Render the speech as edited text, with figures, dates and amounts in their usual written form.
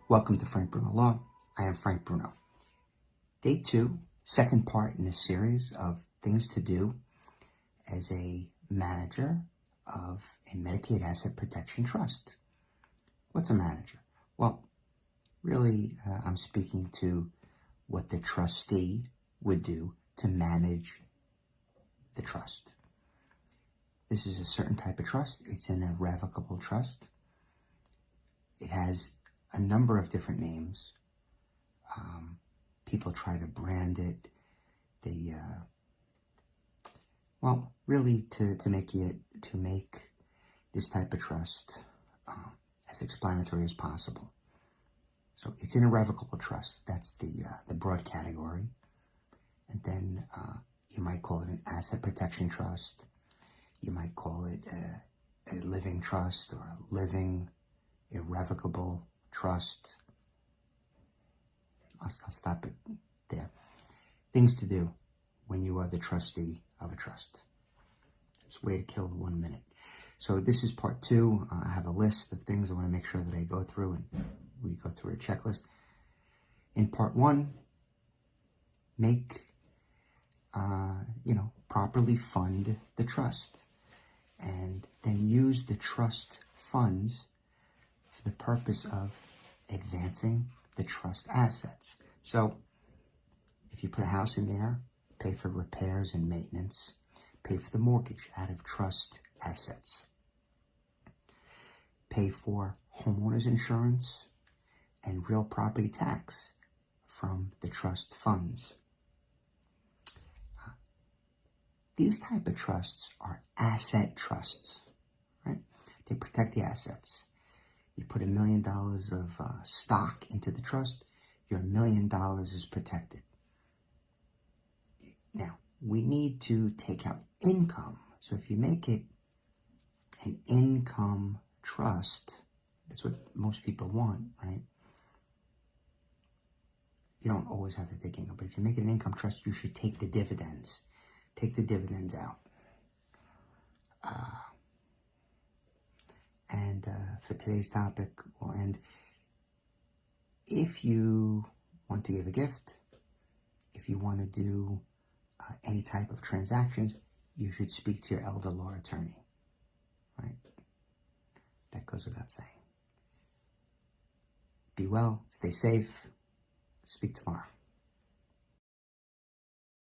Welcome to Frank Bruno Law. I am Frank Bruno. Day 2, second part in a series of things to do as a manager of a Medicaid asset protection trust. What's a manager? Well, really, I'm speaking to what the trustee would do to manage the trust. This is a certain type of trust. It's an irrevocable trust. It has a number of different names. People try to brand it. They, really to make this type of trust as explanatory as possible. So it's an irrevocable trust. That's the broad category. And then you might call it an asset protection trust. You might call it a living trust or a living irrevocable trust. I'll stop it there. Things to do when you are the trustee of a trust. It's a way to kill 1 minute. So this is part 2. I have a list of things I want to make sure that I go through, and we go through a checklist. In part 1, properly fund the trust, and then use the trust funds for the purpose of advancing the trust assets. So if you put a house in there, pay for repairs and maintenance, pay for the mortgage out of trust assets, pay for homeowners insurance and real property tax from the trust funds. These type of trusts are asset trusts, right? They protect the assets. You put $1 million of stock into the trust, your $1 million is protected. Now, we need to take out income. So if you make it an income trust, that's what most people want, right? You don't always have to take income, but if you make it an income trust, you should take the dividends. Take the dividends out. For today's topic, we'll end. If you want to give a gift, if you want to do any type of transactions, you should speak to your elder law attorney, right? That goes without saying. Be well, stay safe, speak tomorrow.